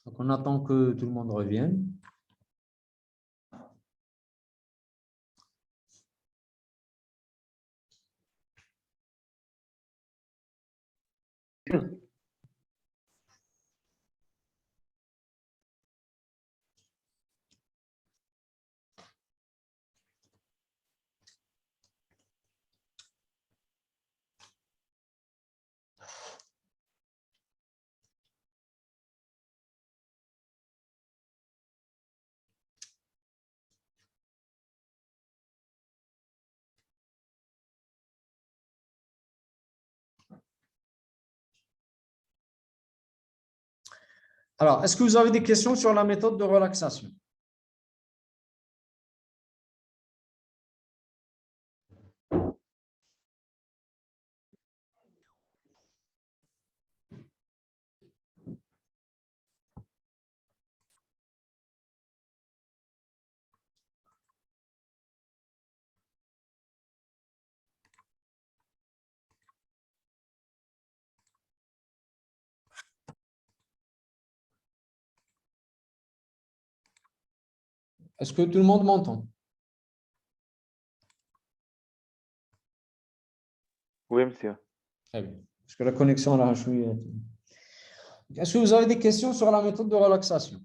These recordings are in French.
Donc, on attend que tout le monde revienne. Alors, est-ce que vous avez des questions sur la méthode de relaxation? Est-ce que tout le monde m'entend? Oui, monsieur. Très bien. Parce que la connexion, là, je suis... Est-ce que vous avez des questions sur la méthode de relaxation?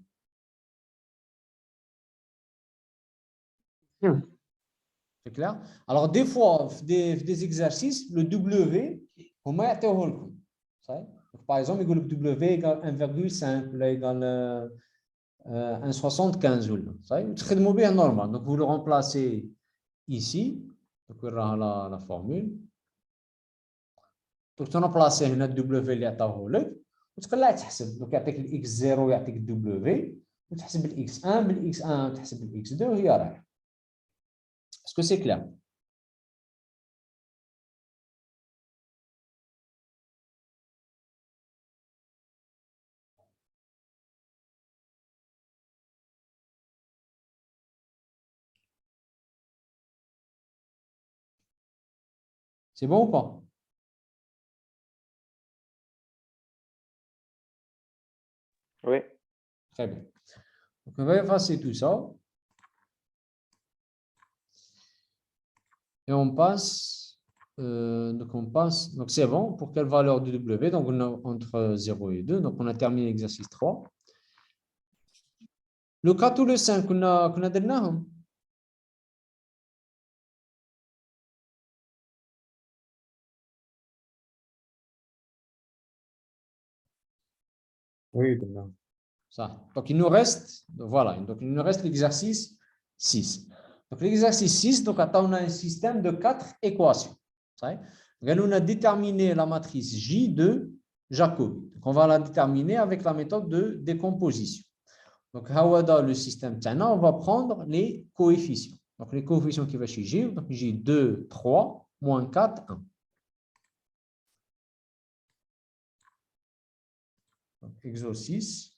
C'est clair? Alors, des fois, des exercices, le W, on m'a été par exemple, il le W égale 1,5 ou là, égale 1,75. C'est normal. Donc, vous le remplacez ici. Donc, vous aurez la formule. Donc, tu remplaces le W اللي عطاه لك وتقلع تحسب. Donc, يعطيك الإكس 0 ويعطيك الW وتحسب الإكس 1 بالإكس 1 وتحسب الإكس 2 وهي رايحة. Est-ce que c'est clair? C'est bon ou pas? Oui. Très bien. Donc, on va effacer tout ça. Et on passe. Donc c'est bon. Pour quelle valeur de W? Donc, on a entre 0 et 2. Donc, on a terminé l'exercice 3. Le 4 ou le 5, qu'on a donné. Oui, demain. Ça. Donc, il nous reste, voilà, donc il nous reste l'exercice 6. Donc, l'exercice 6, donc, on a un système de 4 équations. Donc, on a déterminé la matrice J de Jacobi. Donc, on va la déterminer avec la méthode de décomposition. Donc, le système, on va prendre les coefficients. Donc, les coefficients qui vont chez J, donc J2, 3, moins 4, 1. Donc, exo 6.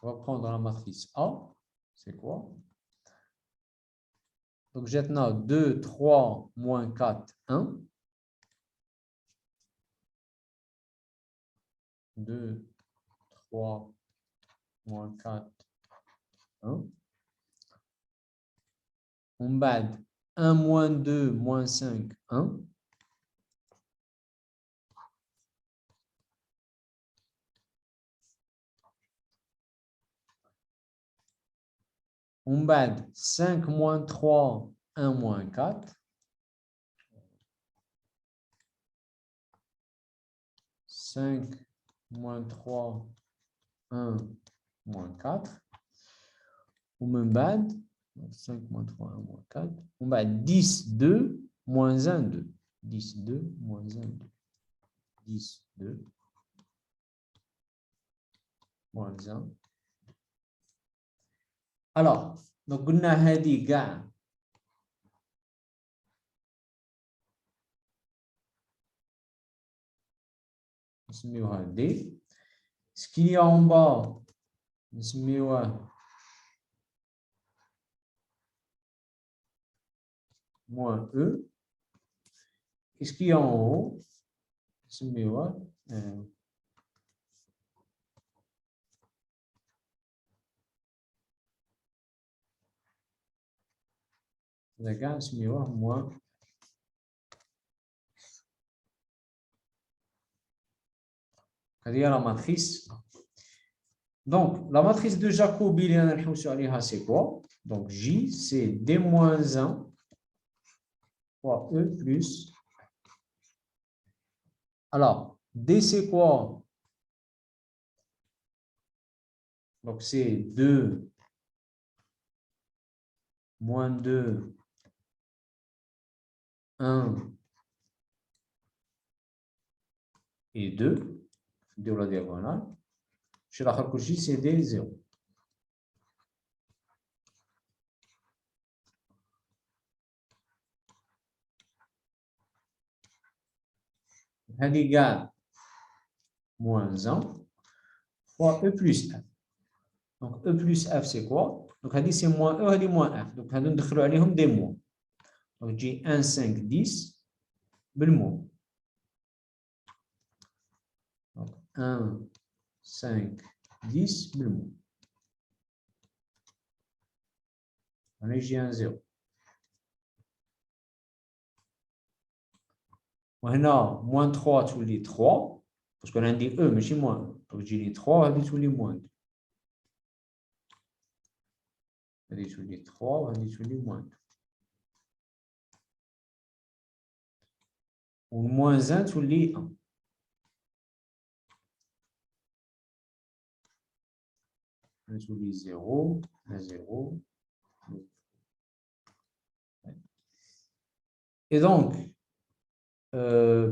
On va prendre la matrice A. C'est quoi? Donc, j'ai maintenant 2, 3, moins 4, 1. 2, 3, moins 4, 1. On bat 1, moins 2, moins 5, 1. On bat 5, moins 3, 1, moins 4. 5, moins 3, 1, moins 4. On me bat 5, moins 3, 1, moins 4. On bat 10, 2, moins 1, 2. 10, 2, moins 1, 2. 10, 2, moins 1. Alors, donc, on a dit gars. نسميوها D. Ce qu'il y a en bas, نسميوها moins E. qu'est-ce qu'il y a en haut? نسميوها d'accord, نسميوها moins. هذه la matrice. Donc, la matrice de Jacobi, c'est quoi? Donc, J, c'est D-1 fois E plus. Alors, D, c'est quoi? Donc, c'est 2 moins 2, 1 et 2 de la diagonale. Chez la J, c'est D, 0. Elle égale moins 1 fois E plus F. Donc, E plus F, c'est quoi? Donc, elle dit c'est moins E, elle dit moins F. Donc, elle nous des mots. Donc, j'ai 1, 5, 10, le mot. Donc, 1, 5, 10, le mot. Allez, j'ai un 0. Maintenant, moins 3 tous les 3, parce qu'on a dit E, mais c'est moins 1. Donc, j'ai les 3, on a dit tous les moins 2. On a dit tous les 3, on a dit tous les moins 2. Ou moins 1 tous les 1. Un tous les 0, 1, 0. Et donc,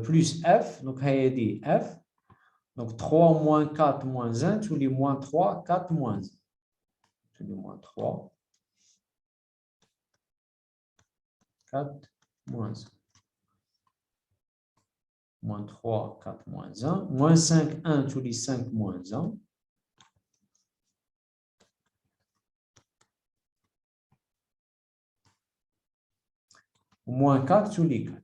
plus F, donc il y a dit F. Donc 3 moins 4 moins 1, tous les moins 3, 4 moins 1. Tous les moins 3, 4 moins 1. Moins 3, 4 moins 1. Moins 5, 1, tous les 5 moins 1. Moins 4 tous les 4.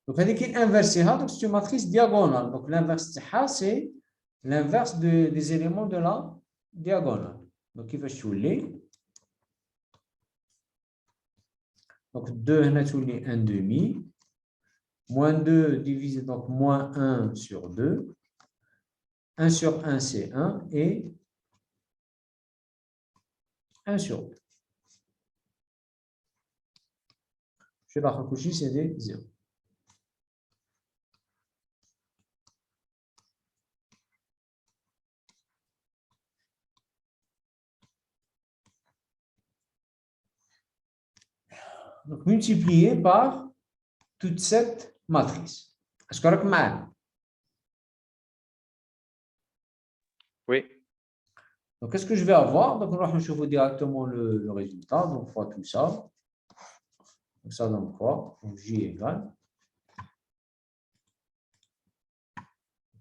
Donc, elle est inversée, donc c'est une matrice diagonale. Donc, l'inverse, c'est l'inverse des éléments de la diagonale. Donc, il va chouler. Donc, 2, on a choulé 1 demi. Moins 2 divisé, donc moins 1 sur 2. 1 sur 1, c'est 1. Et 1 sur 2. Chez la Hakushi, c'est des 0. Donc, multiplié par toute cette matrice. Est-ce que vous avez? Oui. Donc, qu'est-ce que je vais avoir? Donc, on va voir directement le résultat. Donc, fois tout ça. Donc, ça donne quoi? Donc, J égale.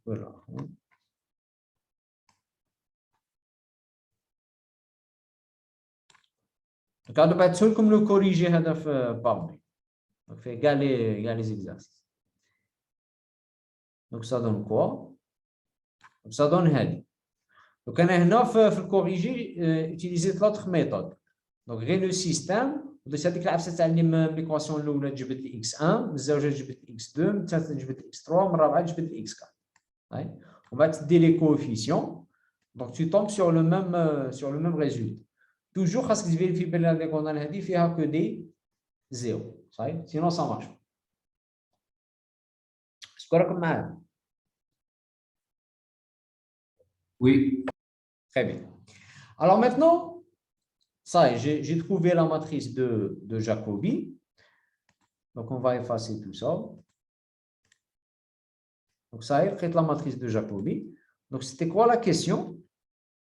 Voilà. Donc, on va être seul comme le corriger par B. Donc, fait égaler les exercices. Donc, ça donne quoi? Donc, ça donne هذه. Donc, on a في الcorriger utiliser l'autre méthode. Donc, غير le système. Donc, هذيك العفسه تاع ليكواسيون الاولى جبت لي x1 من الزوجه جبت لي x2 من الثالثه جبت لي x3 من الرابعه جبت لي x4. On va te dire les coefficients. Donc, tu tombes sur le même résultat. Toujours, parce que je vérifie bien la diagonale, il n'y a que des 0. Sinon, ça marche. Est-ce que vous avez? Oui. Très bien. Alors maintenant, ça y est, j'ai trouvé la matrice de Jacobi. Donc, on va effacer tout ça. Donc, ça y est, la matrice de Jacobi. Donc, c'était quoi la question?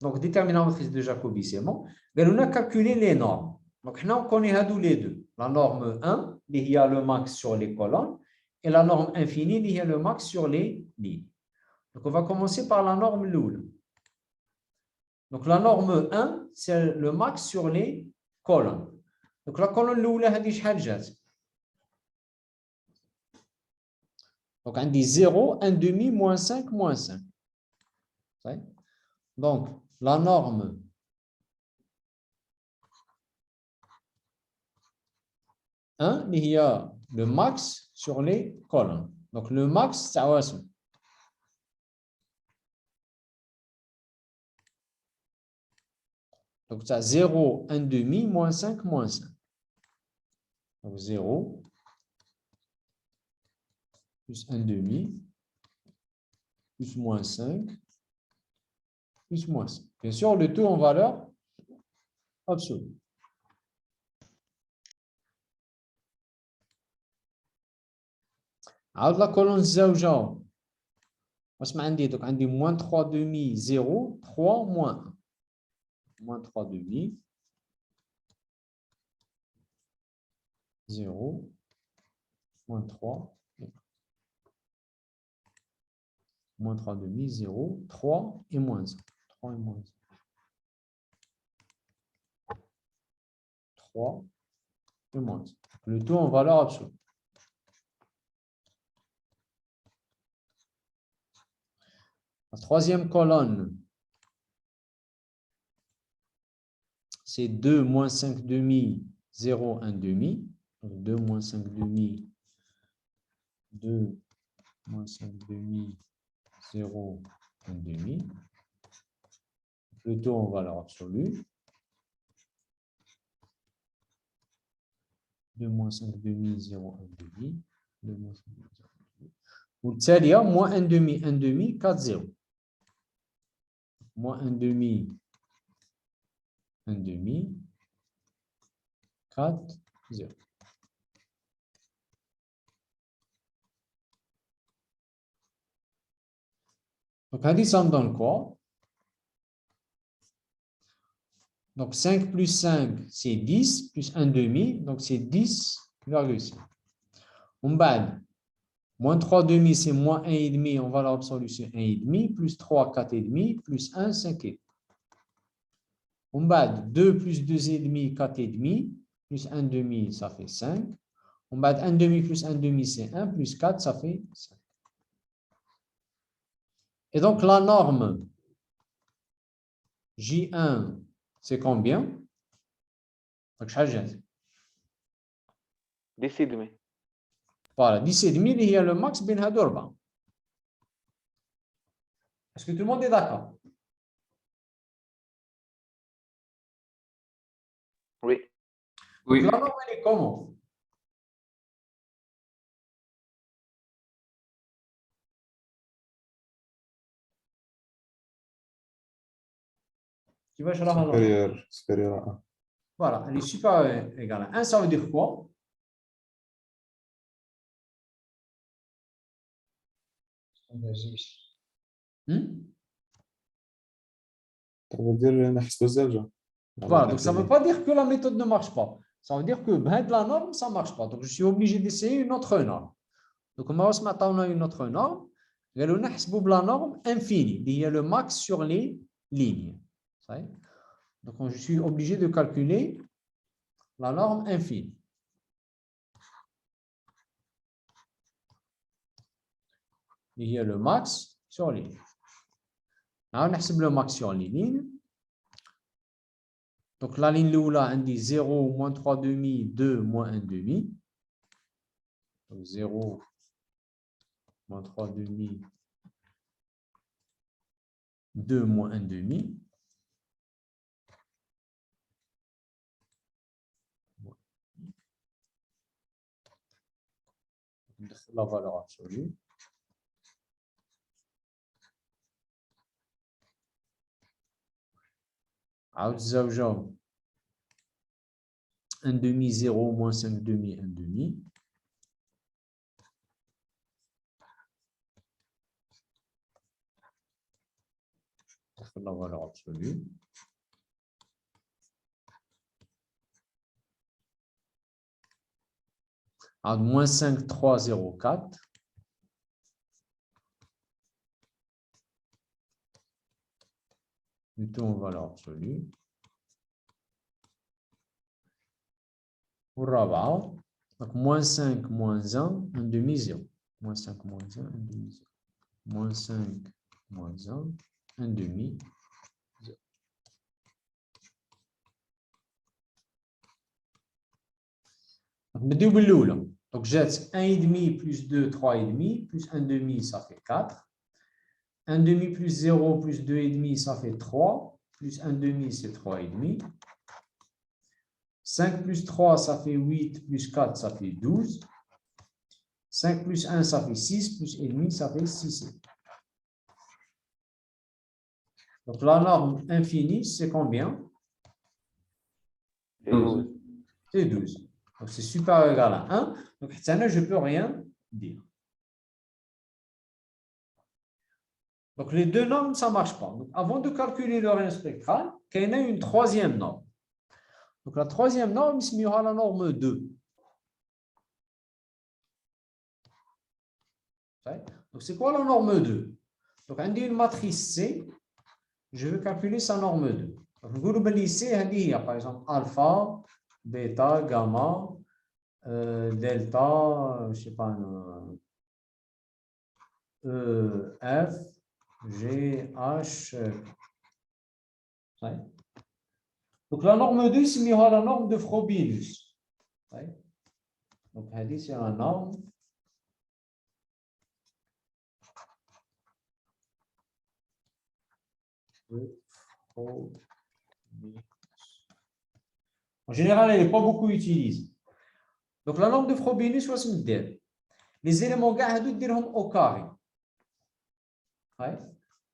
Donc, déterminer la matrice de Jacobi, c'est bon. Mais on a calculé les normes. Donc, on connaît les deux. La norme 1, il y a le max sur les colonnes, et la norme infinie, il y a le max sur les lignes. Donc, on va commencer par la norme Loul. Donc, la norme 1, c'est le max sur les colonnes. Donc la colonne الاولى هذه شحال جات؟ Donc عندي 0 1 demi moins 5 moins 5. Donc la norme il y a le max sur les colonnes. Donc le max c'est awasou. Donc ça 0 1 demi moins 5 moins 5. Donc 0 plus 1 demi plus moins 5 plus moins 5. Bien sûr, le tout en valeur absolue. عاود la colonne الزوجة واش ما عندي دوك عندي moins 3 demi 0 3 moins 1 moins 3 demi 0 moins 3 moins 3 demi 0 3 et moins 1 3 et moins 1 3 et moins 1 le tout en valeur absolue. La troisième colonne, c'est 2 moins 5 demi, 0, 1 demi. Donc 2 moins 5 demi, 2 moins 5 demi, 0, 1 demi. Le tout en valeur absolue. 2 moins 5 demi, 0, 1 demi. 2 moins 5 demi, 0, 1 demi. والتالية moins 1 demi, 1 demi, 4, 0. Moins 1 demi, 1 demi, 4, 0. Donc, ça me donne quoi? Donc, 5 plus 5, c'est 10, plus 1 demi, donc c'est 10,5. On bad. Moins 3 demi, c'est moins 1,5 en valeur absolue, c'est 1,5, plus 3, 4,5, plus 1, 5,5. On bad. 2 plus 2,5, 4,5, plus 1 demi, ça fait 5. On bad 1 demi plus 1 demi, c'est 1, plus 4, ça fait 5. Et donc, la norme J1, c'est combien? Décide-moi. Voilà, 10,5, il y a le max bin Hadorba. Est-ce que tout le monde est d'accord? Oui. Donc, la norme, elle est comment? Tu vas chercher la norme. Supérieur à 1. Voilà, elle est supérieure égale à 1, ça veut dire quoi? Ça veut dire نحسب الزوجة. Voilà, donc ça ne veut pas dire que la méthode ne marche pas. Ça veut dire que ben, la norme, ça ne marche pas. Donc je suis obligé d'essayer une autre norme. Donc on a une autre norme. La norme infinie, il y a le max sur les lignes. Donc je suis obligé de calculer la norme infinie. Il y a le max sur les lignes. Là, on a le max sur les lignes. Donc la ligne là, on dit 0, moins 3 demi, 2, moins 1 demi. Donc 0, moins 3 demi, 2 moins 1 demi. La valeur absolue. عاود الزوجة 1 demi 0 moins 5 demi 1 demi. La valeur absolue. عاود moins 5 3 0 4. Du tout en valeur absolue. والرابعة. Donc, moins 5, moins 1, 1 demi, 0. Moins 5, moins 1, 1 demi, 0. Moins 5, moins 1, 1 demi, 0. Donc, بديو بالأولى. Donc, جات 1,5 plus 2, 3,5, plus 1 demi, ça fait 4. 1 demi plus 0 plus 2,5, ça fait 3. Plus 1 demi, c'est 3,5. 5 plus 3, ça fait 8. Plus 4, ça fait 12. 5 plus 1, ça fait 6. Plus 1,5, ça fait 6. Donc, la norme infinie, c'est combien? C'est 12. C'est 12. Donc, c'est supérieur ou égal à 1. Donc, je ne peux rien dire. Donc, les deux normes, ça ne marche pas. Donc, avant de calculer le rayon spectral, il y a une troisième norme. Donc, la troisième norme, il y aura la norme 2. Donc, c'est quoi la norme 2? Donc, on a une matrice C. Je veux calculer sa norme 2. Donc, vous voulez C, il y a par exemple alpha, bêta, gamma, delta, je ne sais pas, F, G, H. Donc, la norme 2, c'est la norme de Frobenius. Donc, c'est la norme de Frobenius. En général, elle n'est pas beaucoup utilisée. Donc, la norme de Frobenius, c'est les éléments au carré.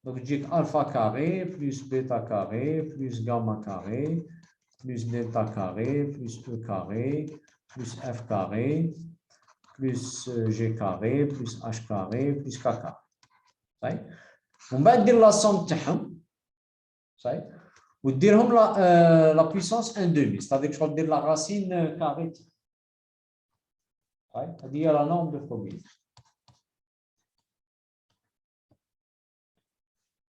Donc, je dis alpha carré, plus bêta carré, plus gamma carré, plus delta carré, plus E carré, plus F carré, plus G carré, plus H carré, plus K carré. On va dire la somme de ou dire la puissance 1 demi, c'est-à-dire que je vais dire la racine carrée. C'est-à-dire la norme de Frobenius.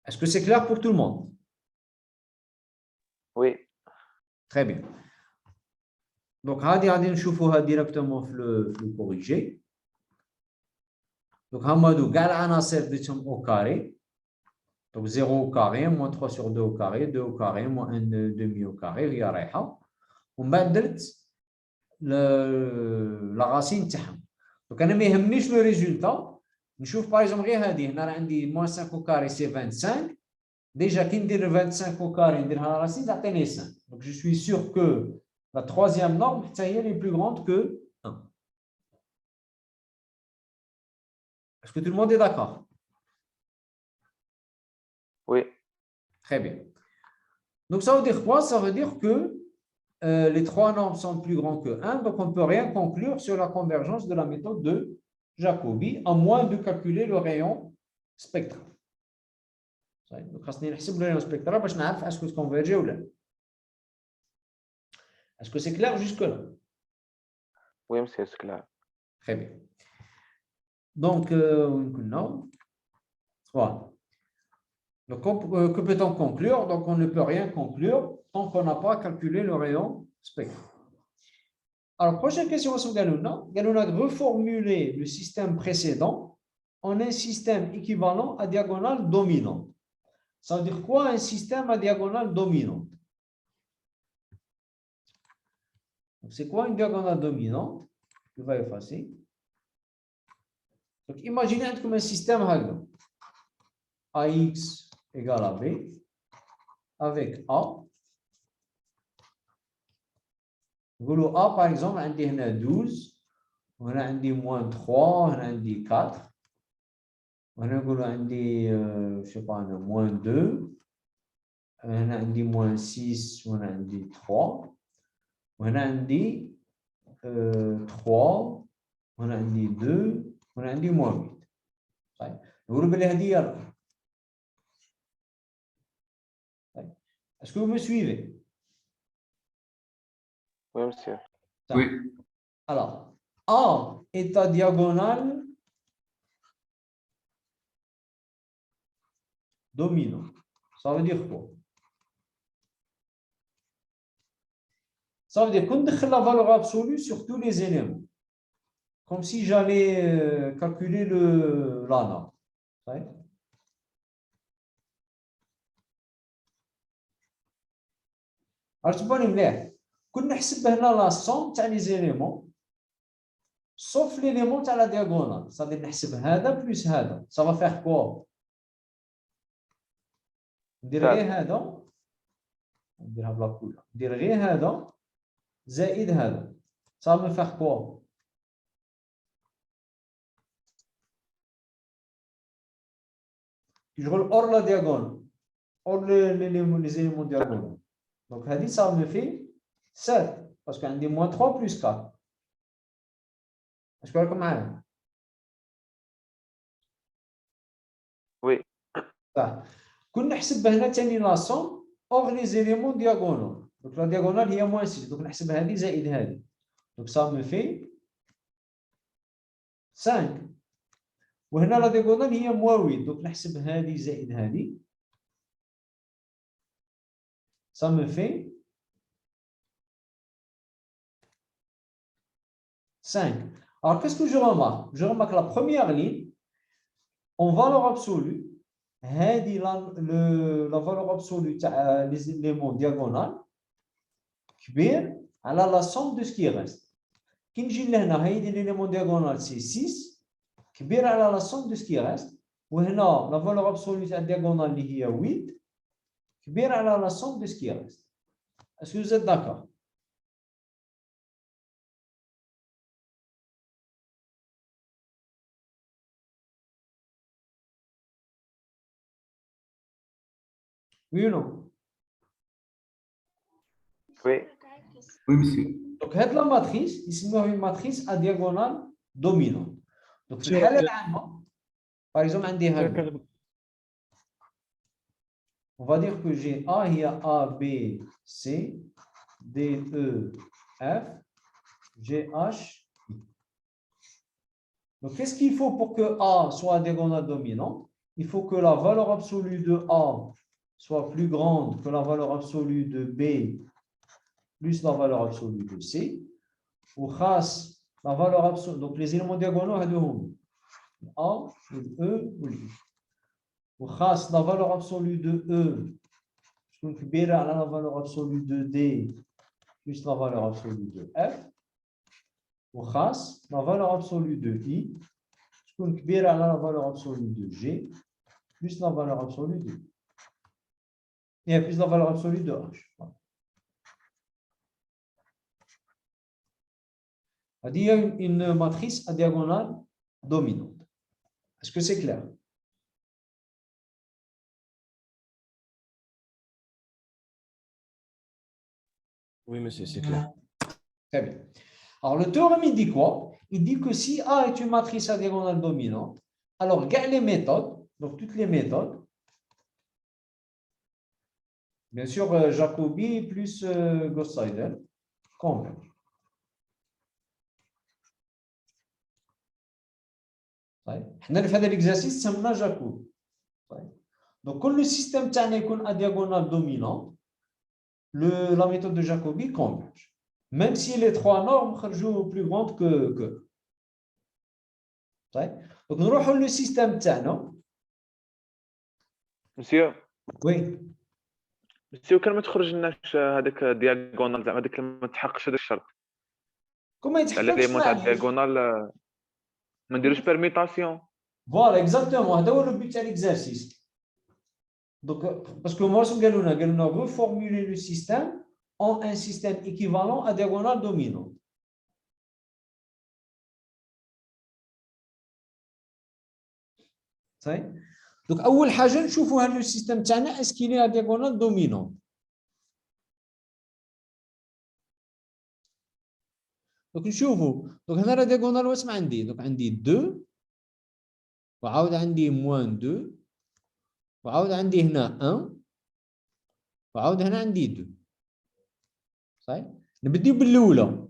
Est-ce que c'est clair pour tout le monde? Oui. Très bien. Donc, on va directement le corriger. Donc, on va dire au carré. Donc, 0 au carré, moins 3 sur 2 au carré, 2 au carré, moins 1 demi au carré. On va dire la racine. Donc, on va dire le résultat. Je par exemple, moins 5 au carré, c'est 25. Déjà, qui dit 25 au carré, dit la racine, ça fait 5. Donc, je suis sûr que la troisième norme, ça y est, est plus grande que 1. Est-ce que tout le monde est d'accord? Oui. Très bien. Donc, ça veut dire quoi? Ça veut dire que les trois normes sont plus grandes que 1, donc on ne peut rien conclure sur la convergence de la méthode de Jacobi, à moins de calculer le rayon spectral. Donc, le rayon spectral pour savoir est-ce que c'est convergé ou pas. Est-ce que c'est clair jusque-là? Oui, monsieur, c'est clair. Très bien. Donc, voilà. Donc, que peut-on conclure? Donc, on ne peut rien conclure tant qu'on n'a pas calculé le rayon spectral. Alors, prochaine question sur Galouna. Galouna a reformulé le système précédent en un système équivalent à diagonale dominante. Ça veut dire quoi un système à diagonale dominante? C'est quoi une diagonale dominante? Je vais effacer. Donc, imaginez comme un système AX égale à B avec A. A, par exemple, on a 12, on a moins 3, on a 4. On a je sais pas, moins 2. On a moins 6, on a 3. On a 3, on a 2, on a moins 8. Est-ce que vous me suivez? Oui, monsieur. Oui. Alors, A est à diagonale dominant. Ça veut dire quoi? Ça veut dire qu'on décrit la valeur absolue sur tous les éléments. Comme si j'allais calculer la norme. Alors, tu peux me qu'on نحسب هنا la somme تاع les éléments sauf l'élément تاع la diagonale. Ça veut dire نحسب هذا plus هذا. Ça va faire quoi? ندير غير هذا نديرها بلا كولر. ندير غير هذا زائد هذا. Ça va me faire quoi? Je roule hors la diagonale, hors les éléments diagonaux. Donc, ça me fait 7, parce qu'on dit moins 3 plus 4. Est-ce que vous comprenez? Oui. Quand on حسب هنا تاني la somme hors les éléments diagonaux. Donc, la diagonale est moins 6. Donc, on حسب هذه زائد هذه. Donc, ça me fait 5. وهنا la diagonale هي moins 8. Donc, نحسب هذه زائد هذه. Ça me fait 5. Alors, qu'est-ce que je remarque? Je remarque la première ligne, en valeur absolue, la valeur absolue des éléments diagonales, كبير على la somme de ce qui reste. كي نجي لهنا هذه l'élément diagonal c'est 6 كبير على la somme de ce qui reste. وهنا la valeur absolue تاع diagonale اللي هي 8 كبير على la somme de ce qui reste. Est-ce que vous êtes d'accord? Oui ou non? Oui. Oui, monsieur. Donc, cette la matrice, ici, une matrice à diagonale dominante. Donc, في الحالة العامة, par exemple, عندي هذا. On va dire que j'ai A, il y a A, B, C, D, E, F, G, H, I. Donc, qu'est-ce qu'il faut pour que A soit diagonale dominante? Il faut que la valeur absolue de A soit plus grande que la valeur absolue de B plus la valeur absolue de C. Ou khas la valeur absolue. Donc, les éléments diagonaux, A, E, ou I. Ou khas la valeur absolue de E. تكون كبيرة على la valeur absolue de D plus la valeur absolue de F. وخاص la valeur absolue de I تكون كبيرة على la valeur absolue de G plus la valeur absolue de I. Et plus la valeur absolue de H. Il y a une matrice à diagonale dominante. Est-ce que c'est clair? Oui, monsieur, c'est clair. Très bien. Alors, le théorème, il dit quoi? Il dit que si A est une matrice à diagonale dominante, alors, regarde les méthodes, donc toutes les méthodes, bien sûr, Jacobi plus Gauss-Seidel, convergent. On a fait l'exercice, c'est un Jacobi. Donc, quand le système est à diagonale dominante, la méthode de Jacobi converge. Même si les trois normes sont plus grandes que. Donc, nous allons le système تاعنا. Monsieur. Oui. Monsieur, كان ما تخرج لناش هذاك diagonal زعما هذاك ما تحققش هذاك الشرط. Comment يتحققش les mots diagonal ما نديروش permutation. Voilà, exactement. هذا هو le but de l'exercice. Donc, parce que moi, قالوا لنا reformuler le système en un système équivalent à diagonale dominante. صحيح؟ Donc, أول حاجة نشوفوا هل le système تاعنا est-ce qu'il est à diagonale dominante. Donc, نشوفوا. Donc, هنا la diagonale واش عندي؟ Donc, عندي 2 وعاود عندي moins 2 وعاود عندي هنا 1 وعاود هنا عندي 2. صحيح؟ نبديو بالأولى.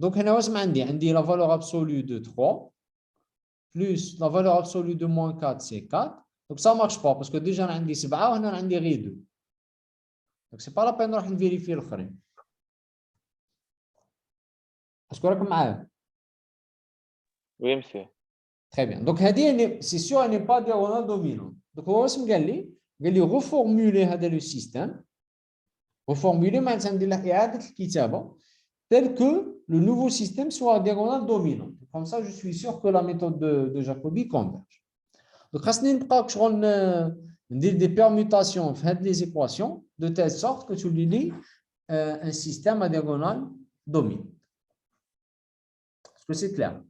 Donc, هنا واش عندي la valeur absolue de 3 plus la valeur absolue de moins 4, c'est 4. Donc, ça ne marche pas parce que déjà, on a 7 et on a 2. Donc, ce n'est pas la peine de vérifier le frère. Est-ce que vous avez وي مسيو. Très bien. Donc, c'est sûr, elle n'est pas diagonale dominante. Donc, on va dire reformuler le système. Reformuler, tel que le nouveau système soit diagonale dominante. Comme ça, je suis sûr que la méthode de Jacobi converge. Donc, on va dire des permutations des équations de telle sorte que tu lis un système à diagonale dominante. Est-ce que c'est clair?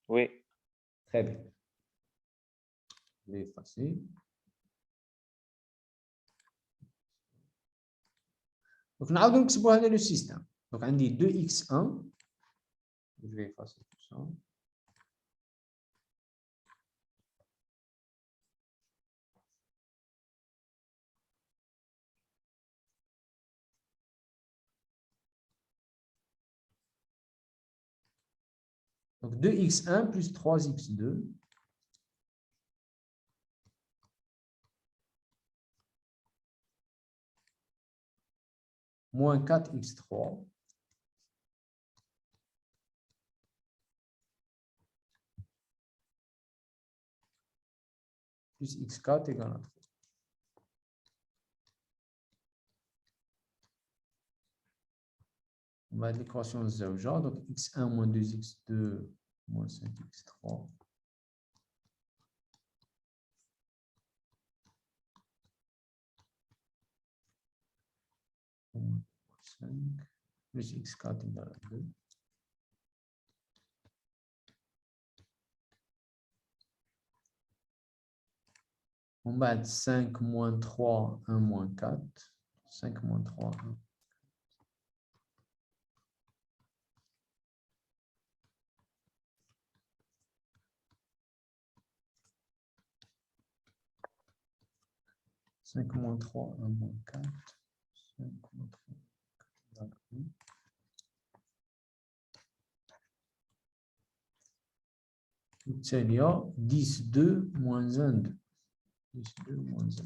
وي. Très bien. Je vais effacer. Donc, on a le système. Donc, on dit 2x1. Je vais effacer tout ça. Donc, 2x1 plus 3x2. Moins 4x3. Plus x4 égale à 3. On va l'équation de Zawja. Donc, x1 moins 2x2 moins 5x3. Moins 5 plus x4 égale à 2. On va être 5 moins 3, 1 moins 4. 5 moins 3, 1. « 5 moins 3, 1 moins 4. 5 moins 3, 1. Il y a 10, 2 moins 1, 2. 10, 2 moins 1, 2.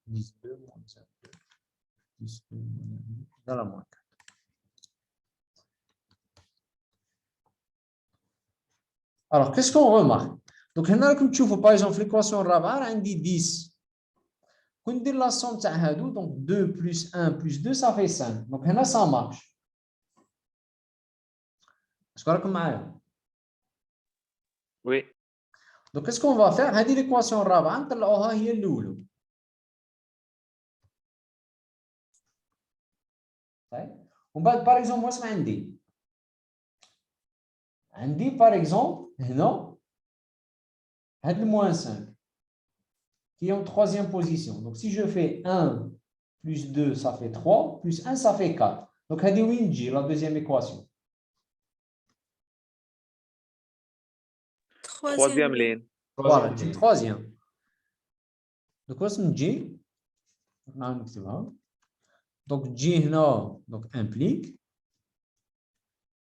10, 2 moins 1, 2. 10, 2 moins 1, 2. Dans la moins 4. Alors, qu'est-ce qu'on remarque? Donc, comme tu vois, par exemple, l'équation Rabar, on dit 10. Quand on dit la somme de Hadou, donc 2 plus 1 plus 2, ça fait 5. Donc, là, ça marche. Est-ce que vous avez compris? وي. Donc, qu'est-ce qu'on va faire? On dit l'équation Rabar, on va dire l'oulou. On va, par exemple, moi, c'est Andy. Andy, par exemple, non? C'est le moins 5 qui est en troisième position. Donc, si je fais 1 plus 2, ça fait 3, plus 1, ça fait 4. Donc, c'est Winji, la deuxième équation. Troisième ligne. Voilà, c'est le troisième. Donc, on se dit, donc, J donc, implique.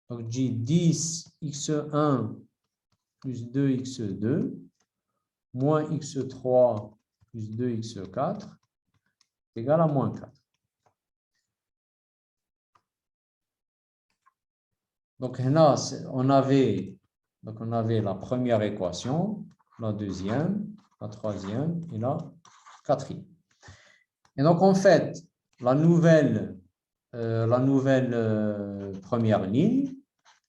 Donc, J 10 x1 plus 2 x2 moins x3 plus 2 x4 égale à moins 4. Donc, là, on avait la première équation, la deuxième, la troisième et la quatrième. Et donc, en fait, la nouvelle première ligne,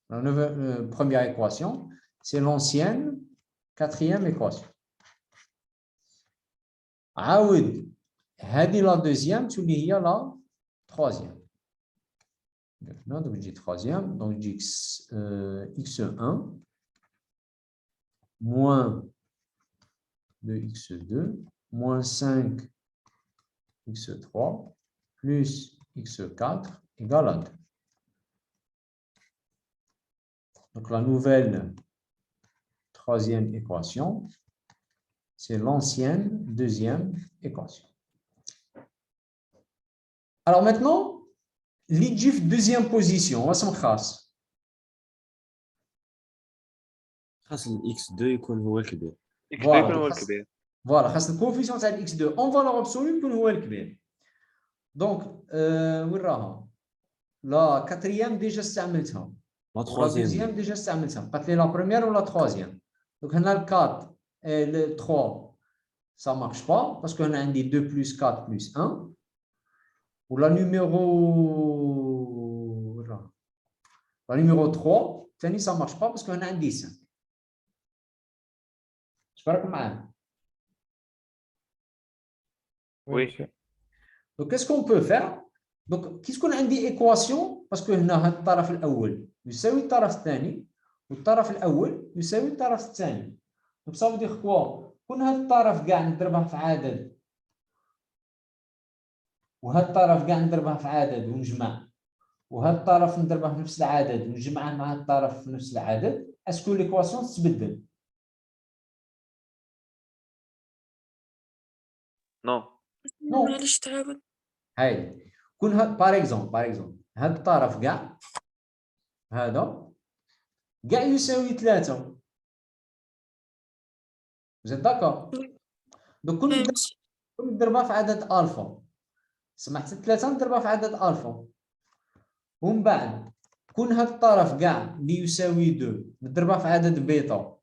la nouvelle première équation, c'est l'ancienne quatrième équation. عاود هذه la deuxième تولي هي la troisième. Donc, je dis troisième, donc je dis x1 moins 2x2 moins 5 x3 plus x4 égale à 2. Donc, la nouvelle troisième équation, c'est l'ancienne deuxième équation. Alors maintenant, l'IGIF deuxième position, on va s'en خاص. خاص ال x2 يكون هو الكبير. اكس 2 يكون هو Voilà. الكبير. Voilà, خاص الكوفيسيون تاع الاكس 2 اون فالور ابسولو يكون هو الكبير. دونك وين راها؟ لا كاتريام ديجا استعملتها لا ولا تخوازيام دوزيام ديجا استعملتها، بقات لي لا بروميير ولا تخوازيام. دونك هنا ال 4 ال 3 ça marche pas parce que هنا عندي 2 plus 4 plus 1 ولا نيميرو لا نيميرو 3 ثاني ça marche pas parce que هنا عندي 5. اش راكم معايا؟ وي Donc, qu'est-ce qu'on peut faire? Donc, qu'est-ce qu'on a dit équation? Parce que هنا هذا الطرف الأول يساوي الطرف الثاني والطرف الأول يساوي الطرف الثاني. Donc, ça veut dire quoi? كون هذا الطرف كاع نضربه في عدد وهذا الطرف كاع نضربه في عدد ونجمع وهذا الطرف نضربه في نفس العدد ونجمعه مع الطرف في نفس العدد، اسكو ليكواسيون تتبدل؟ نو معليش تعاود. هاي كون هاد باغ اكزومبل هاد الطرف كاع هذا كاع يساوي 3. زيد داكور؟ دونك كون نضربها في عدد الفا، سمحت 3 نضربها في عدد الفا، ومن بعد كون هاد الطرف كاع اللي يساوي 2 نضربها في عدد بيتا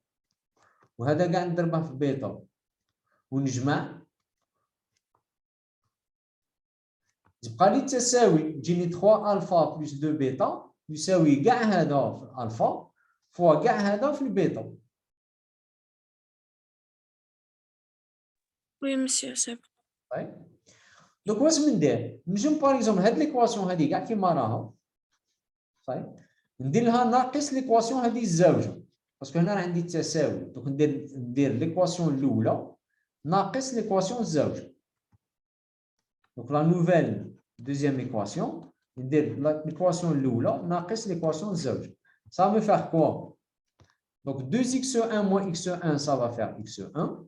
وهذا كاع نضربها في بيتا ونجمع، تبقى لي تساوي تجيني 3 الفا بلس 2 بيتا يساوي كاع هذا في الالفا فوا كاع هذا في البيتا. وي مسيو سي. طيب دونك واش ندير؟ نجم باغ اكزومبل هاد ليكواسيون هادي كاع كيما راها، صاي ندير لها ناقص ليكواسيون هادي الزوجه باسكو هنا راه عندي التساوي، دونك ندير ليكواسيون الاولى ناقص ليكواسيون الزوجه. دونك لا نوفيل دوزيام ايكواسيون ندير ليكواسيون الاولى ناقص ليكواسيون الزوجه. ça me faire quoi? Donc 2x1 moins x1 ça va faire x1,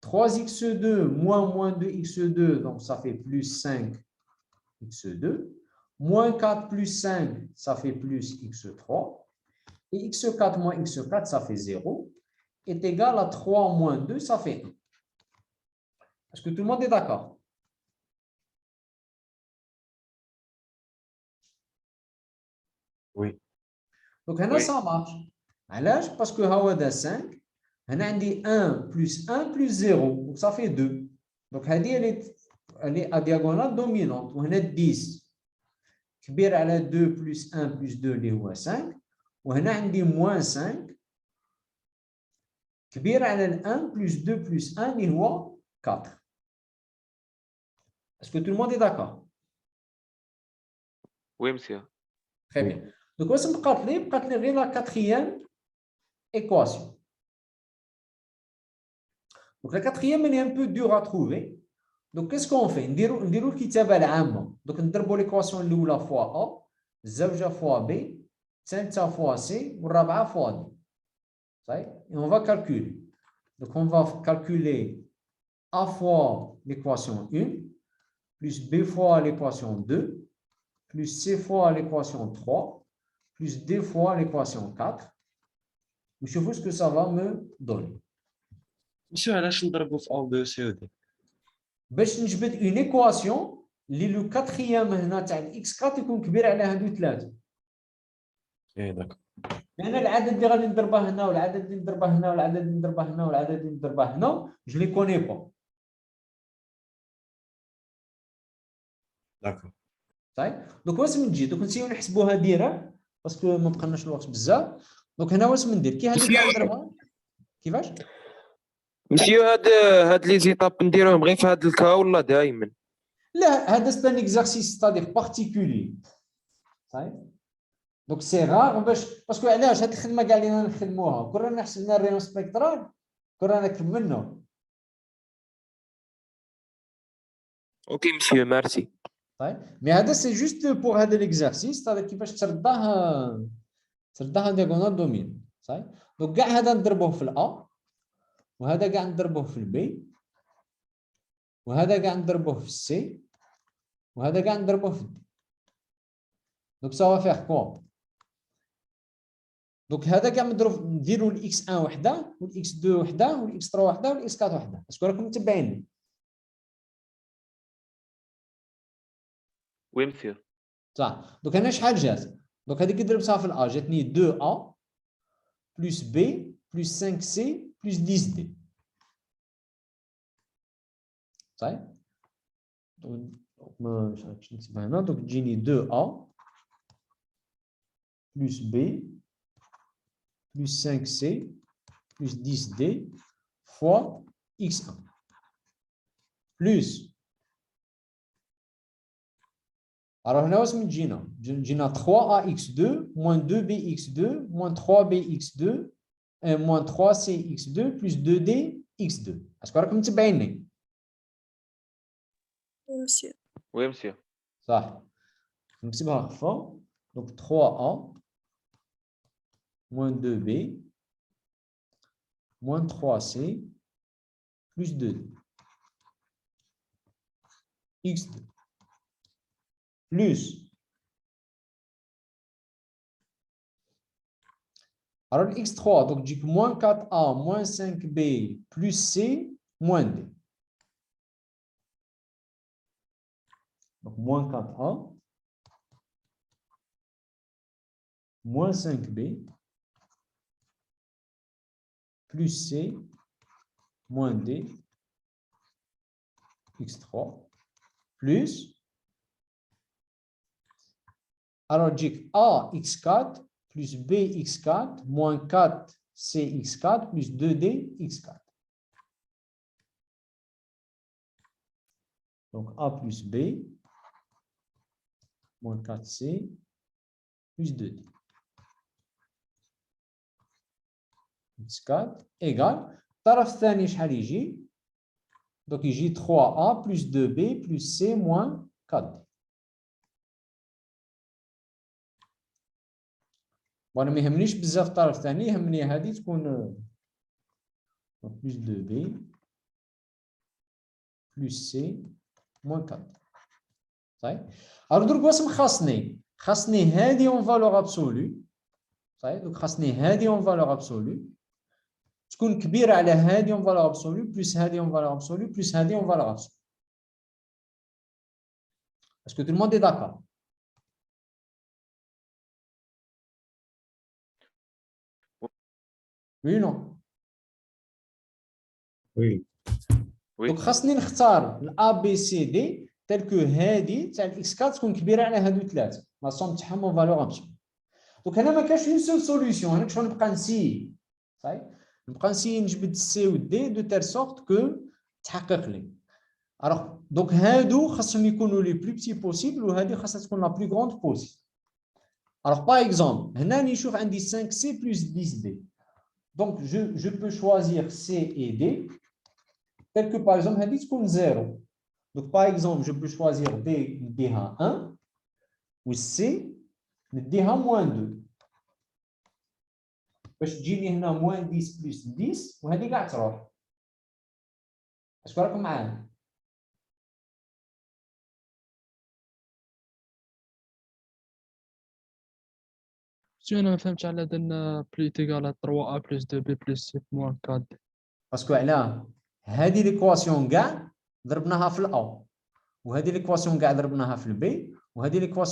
3x2 moins 2x2 donc ça fait plus 5x2, moins 4 plus 5 ça fait plus x3 et x4 moins x4 ça fait 0 est égal à 3 moins 2 ça fait 1. Est-ce que tout le monde est d'accord? Oui. Donc هنا ça marche. علاش؟ باسكو ها هذا 5 هنا عندي 1 plus 1 plus 0 donc ça fait 2. donc هذه elle est à diagonale dominante وهنا 10 كبير على 2 plus 1 plus 2 اللي هو 5 وهنا عندي moins 5 كبير على 1 plus 2 plus 1 اللي هو 4. Est-ce que tout le monde est d'accord? وي مسيو. Très bien. Donc واش بقات لي؟ بقات لي غير لا كاتريام équation. Donc la quatrième elle est un peu dure à trouver. Donc qu'est-ce qu'on fait? نديرو الكتابة العامة. Donc نضربوا l'équation الأولى fois A، الزوجة fois B، الثالثة fois C والرابعة fois D. صحيح؟ Et on va calculer. Donc on va calculer A fois l'équation 1 plus B fois l'équation 2 plus C fois l'équation 3 plus D fois l'équation 4. وشوفوا ce que ça va me donner. مسيو علاش نضربو في او بي سي او دي؟ باش نجبد اون ايكواسيون اللي لو كاتريام هنا تاع الاكس 4 يكون كبير على هادو 3. ايه داك. لان العدد اللي غادي نضربه هنا والعدد اللي نضربه هنا والعدد اللي نضربه هنا والعدد اللي نضربه هنا جو لي كوني با. داكور. صحيح؟ دوك واش نجي دوك نسيو نحسبوها ديريكت باسكو ما بقناش الوقت بزاف. دوك هنا واش ندير كي هادو كاع نضربها كيفاش؟ مسيو هاد لي زيتاب نديروهم غير في هاد الكا ولا دائما؟ لا هذا سي ان اكزارسيس ستادير بارتيكولي. صحيح؟ دونك سي غار باش باسكو علاش هاد الخدمه كاع اللي نخدموها كون رانا حسبنا الريون سبيكترال كون رانا كملنا. اوكي مسيو ميرسي. طيب مي هذا سي جوست بور هذا ليكزارسيس تاع كيفاش ترداه دياغونال دومين. صحيح؟ دونك كاع هذا نضربوه في الأ وهذا كاع نضربوه في البي وهذا كاع نضربوه في السي وهذا كاع نضربوه في الدي. دونك سا فا فيغ كوا؟ دونك هذا كاع مضروب نديروا الاكس 1 وحده والاكس 2 وحده والاكس 3 وحده والاكس 4 وحده. اسكو راكم متبعين؟ وي مسيو. صح. دونك هنا شحال جات؟ دونك هذيك ضربتها في الا جاتني 2 ا بلس بي بلس 5 سي بلس 10 دي. صحيح؟ دونك ما عرفتش نكتبها هنا. دونك تجيني 2 ا بلس بي plus 5C plus 10D fois X1 plus. Alors هنا واش من تجينا 3AX2 moins 2BX2 moins 3BX2 moins 3CX2 plus 2DX2. اسكو راكم متبعيني؟ مسيو. وي مسيو. صح. نكتبها خفا. دونك 3A moins 2B, moins 3C, plus 2D. X2. Plus. Alors, X3, donc j'ai moins 4A, moins 5B, plus C, moins D. Donc, moins 4A, moins 5B, plus C, moins D, X3, plus, alors j'ai A, X4, plus B, X4, moins 4, C, X4, plus 2D, X4. Donc A plus B, moins 4C, plus 2D. X4 égale الطرف الثاني شحال يجي؟ دونك يجي 3A plus 2B plus C moins 4D. وانا ما يهمنيش بزاف الطرف الثاني، يهمني هذه تكون plus 2B plus C moins 4D. صحيح؟ الوغ درك واش خاصني؟ خاصني هذه اون فالور ابسولو. صحيح؟ دونك خاصني هذه اون فالور ابسولو تكون كبيره على هذه اون فالور ابسولو بلس هذه اون فالور ابسولو بلس هذه اون فالور ابسولو. اسكو تو الموند اي داكور؟ وي نو؟ وي. دونك خاصني نختار الا بي سي دي تالكو هذه تاع الاكس 4 تكون كبيره على هادو ثلاثه، لا سوم تاعهم اون فالور ابسولو. دونك هنا ما كاينش اون سول سوليسيون، انا شنو نبقى نسي؟ صحيح؟ نبقى نسي نجبد السي و دي دو تيل سورت كو تحقق لي. الوغ دونك هادو خاصهم يكونوا لي بلو بتي بوسيبل وهذه خاصها تكون لا بلو غروند بوسيبل. الوغ باغ اكزومبل هنا نشوف عندي 5 سي بلس 10 دي. دونك جو بو شوازير سي اي دي tel que par exemple هذه تكون 0. donc par exemple je peux choisir D نديها 1 و C نديها moins 2 باش تجيني هنا moins 10 plus 10 وهذه كاع تروح. اسكو راكم معايا؟ شو انا ما فهمتش على درنا بلي تيغال 3 ا بلس 2 بي بلس 6 موان 4. باسكو علاه هذه ليكواسيون كاع ضربناها في الاو وهذه ليكواسيون كاع ضربناها في البي وهذه ليكواسيون